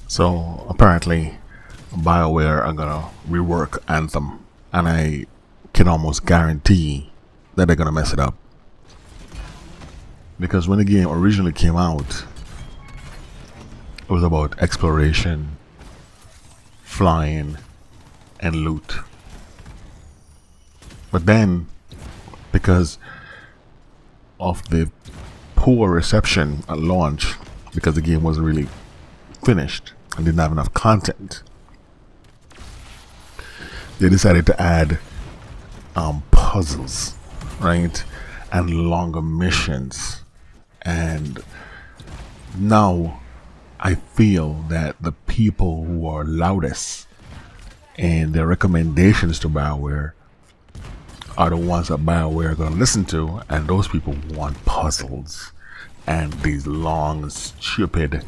So apparently, BioWare are gonna rework Anthem, and I can almost guarantee that they're gonna mess it up. Because when the game originally came out, it was about exploration, flying, and loot. But then, because of the poor reception at launch, because the game wasn't really finished and didn't have enough content, they decided to add puzzles, right, and longer missions. And now I feel that the people who are loudest in their recommendations to BioWare are the ones that BioWare are going to listen to, and those people want puzzles and these long, stupid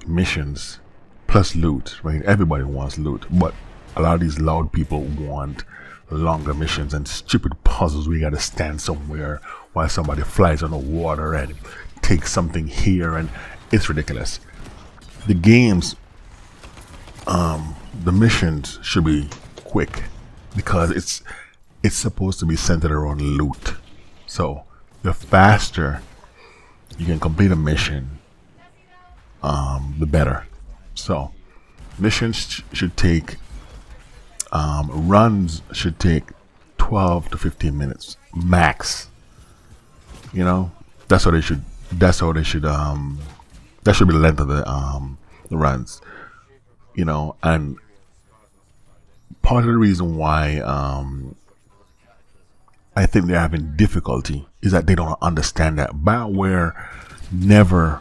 missions plus loot, right? Everybody wants loot, but a lot of these loud people want longer missions and stupid puzzles where you got to stand somewhere while somebody flies on the water and takes something here, and it's ridiculous. The games, the missions should be quick because it's supposed to be centered around loot. So the faster you can complete a mission, the better. So missions should take runs should take 12 to 15 minutes max. You know, that's how they should that should be the length of the runs. You know, and part of the reason why I think they're having difficulty is that they don't understand that BioWare never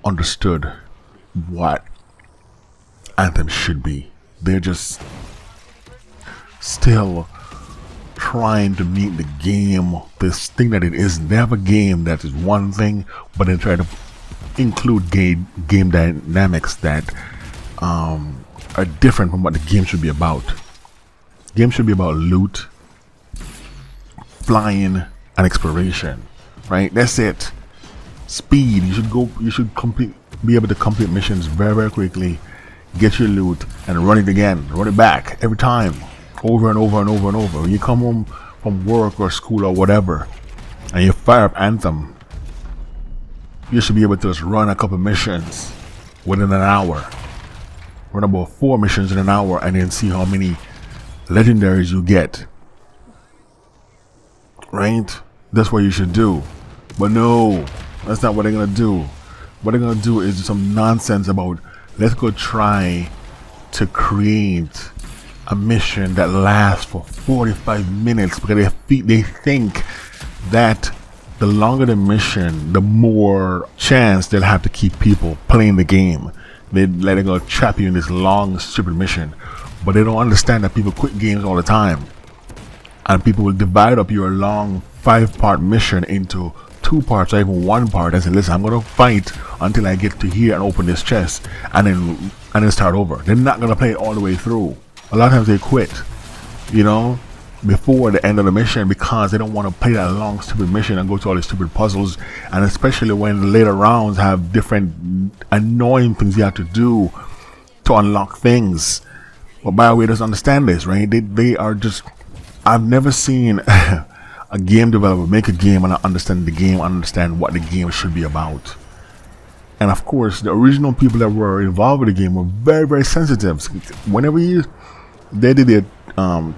understood what Anthem should be. They're just still trying to meet the game, this thing that it is. Never a game that is one thing, but they try to include game dynamics that are different from what the game should be about. Game should be about loot, flying, and exploration, right? That's it. Speed. You should be able to complete missions very, very quickly, get your loot, and run it again, run it back every time, over and over and over and over. When you come home from work or school or whatever, and you fire up Anthem, you should be able to just run a couple missions within an hour. Run about 4 missions in an hour, and then see how many legendaries you get. Right? That's what you should do. But no, that's not what they're gonna do. What they're gonna do is some nonsense about, let's go try to create a mission that lasts for 45 minutes because they think that the longer the mission, the more chance they'll have to keep people playing the game. They're gonna trap you in this long, stupid mission. But they don't understand that people quit games all the time. And people will divide up your long 5-part mission into 2 parts or even 1 part and say, listen, I'm going to fight until I get to here and open this chest and then start over. They're not going to play it all the way through. A lot of times they quit, you know, before the end of the mission because they don't want to play that long, stupid mission and go through all these stupid puzzles. And especially when the later rounds have different annoying things you have to do to unlock things. But BioWare doesn't understand this, right? They are just... I've never seen a game developer make a game and not understand the game, understand what the game should be about. And of course, the original people that were involved with the game were very, very sensitive. Whenever they did their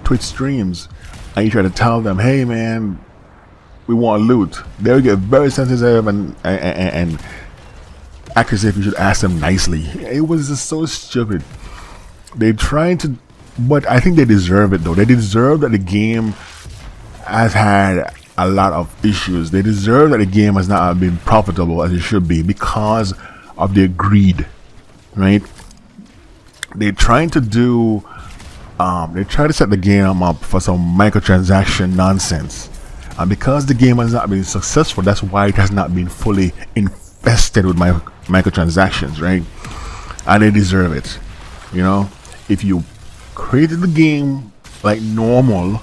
Twitch streams, and you try to tell them, hey man, we want loot, they would get very sensitive and act as if you should ask them nicely. It was just so stupid. They tried to, but I think they deserve it though. They deserve that the game has had a lot of issues. They deserve that the game has not been profitable as it should be because of their greed, right? They're trying to do, they try to set the game up for some microtransaction nonsense. And because the game has not been successful, that's why it has not been fully infested with microtransactions, right? And they deserve it, you know? If you created the game like normal,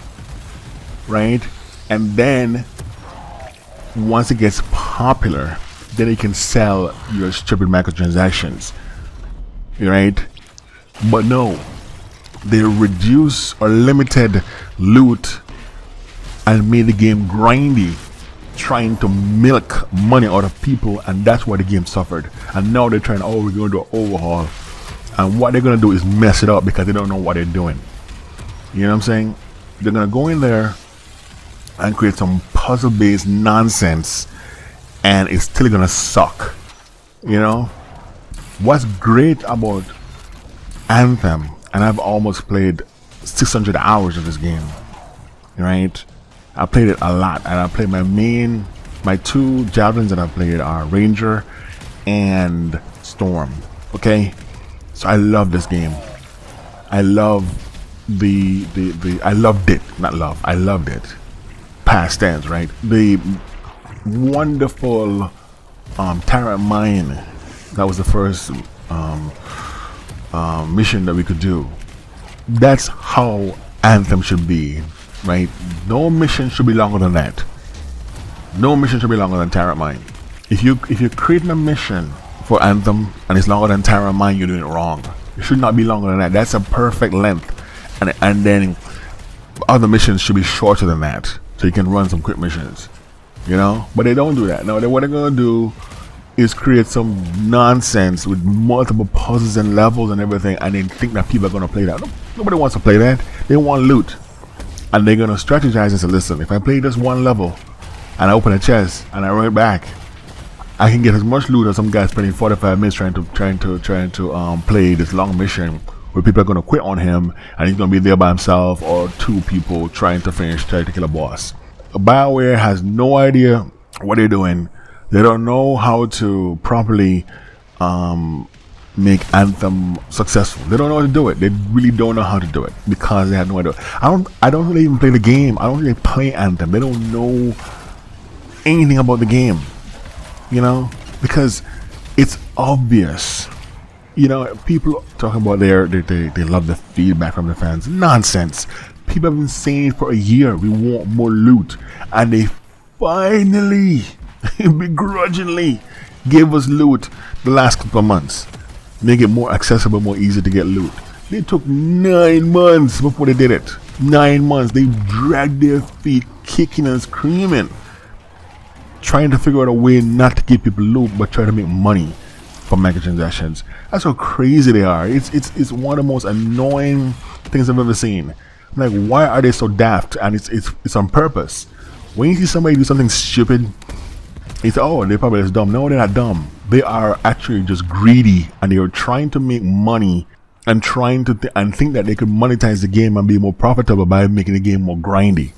right, and then once it gets popular, then you can sell your stupid microtransactions, right? But no, they reduce or limited loot and made the game grindy, trying to milk money out of people, and that's why the game suffered. And now they're trying, oh, we're going to do an overhaul, and what they're going to do is mess it up because they don't know what they're doing. You know what I'm saying? They're going to go in there and create some puzzle-based nonsense, and it's still going to suck. You know? What's great about Anthem, and I've almost played 600 hours of this game, right? I played it a lot, and I played my two javelins that I played are Ranger and Storm. Okay, so I love this game. I love I loved it, not love. I loved it. Past tense, right? The wonderful Tyrant Mine. That was the first mission that we could do. That's how Anthem should be. Right? No mission should be longer than that. No mission should be longer than Tyrant Mine. If you're creating a mission for Anthem and it's longer than Tyrant Mine, you're doing it wrong. It should not be longer than that. That's a perfect length. And then other missions should be shorter than that, so you can run some quick missions. You know? But they don't do that. No, what they're gonna do is create some nonsense with multiple puzzles and levels and everything, and they think that people are gonna play that. Nobody wants to play that. They want loot. And they're gonna strategize and say, listen, if I play this one level and I open a chest and I run it back, I can get as much loot as some guy spending 45 minutes trying to play this long mission where people are gonna quit on him and he's gonna be there by himself, or two people trying to kill a boss. BioWare has no idea what they're doing. They don't know how to properly make Anthem successful. They don't know how to do it. They really don't know how to do it because they have no idea. I don't really even play the game. I don't really play Anthem. They don't know anything about the game, you know, because it's obvious. You know, people talking about they love the feedback from the fans. Nonsense. People have been saying it for a year. We want more loot, and they finally begrudgingly gave us loot the last couple of months. Make it more accessible, more easy to get loot. They took 9 months before they did it. 9 months. They dragged their feet, kicking and screaming, trying to figure out a way not to give people loot, but try to make money from microtransactions. That's how crazy they are. It's one of the most annoying things I've ever seen. I'm like, why are they so daft? And it's on purpose. When you see somebody do something stupid, you say, oh, they're probably just dumb. No, they're not dumb. They are actually just greedy, and they are trying to make money and trying to think that they could monetize the game and be more profitable by making the game more grindy.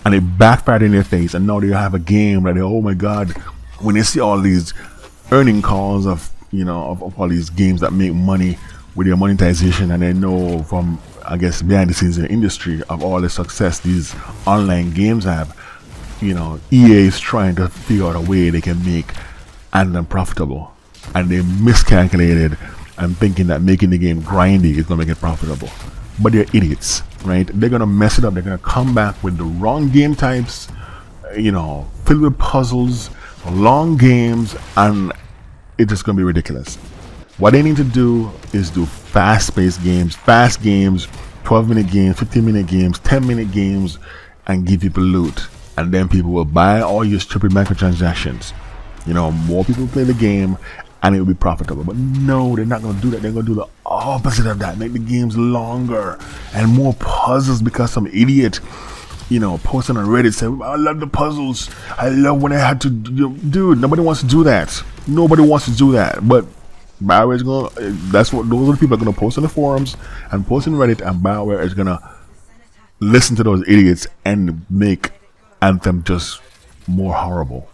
And it backfired in their face, and now they have a game that they, oh my god, when they see all these earning calls of, you know, of all these games that make money with their monetization, and they know from, I guess, behind the scenes in the industry of all the success these online games have, you know, EA is trying to figure out a way they can make Anthem profitable, and they miscalculated and thinking that making the game grindy is going to make it profitable. But they're idiots, right? They're going to mess it up. They're going to come back with the wrong game types, you know, filled with puzzles, long games, and it's just going to be ridiculous. What they need to do is do fast-paced games, fast games, 12-minute games, 15-minute games, 10-minute games, and give people loot. And then people will buy all your stupid microtransactions. You know, more people play the game, and it will be profitable. But no, they're not going to do that. They're going to do the opposite of that. Make the games longer and more puzzles, because some idiot, you know, posting on Reddit said, I love the puzzles. I love when I had to, dude, nobody wants to do that. Nobody wants to do that. But BioWare is going to, those are the people are going to post on the forums and post on Reddit, and BioWare is going to listen to those idiots and make Anthem just more horrible.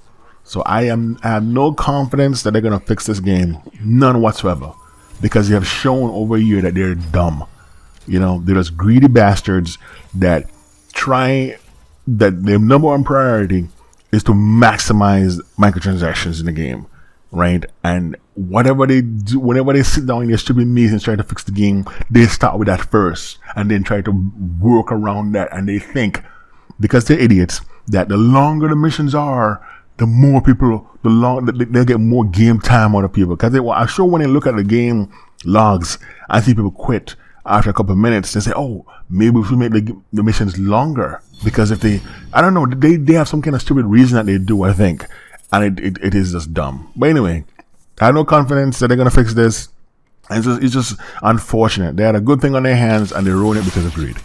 So I have no confidence that they're going to fix this game. None whatsoever. Because they have shown over a year that they're dumb. You know, they're just greedy bastards that their number one priority is to maximize microtransactions in the game. Right? And whatever they do, whenever they sit down in their stupid meetings trying to fix the game, they start with that first and then try to work around that. And they think, because they're idiots, that the longer the missions are, the more people, they'll get more game time out of people. Because I'm sure when they look at the game logs, I see people quit after a couple of minutes. They say, "Oh, maybe we should make the missions longer." Because if I don't know, they have some kind of stupid reason that they do, I think, and it is just dumb. But anyway, I have no confidence that they're gonna fix this. It's just unfortunate. They had a good thing on their hands and they ruined it because of greed.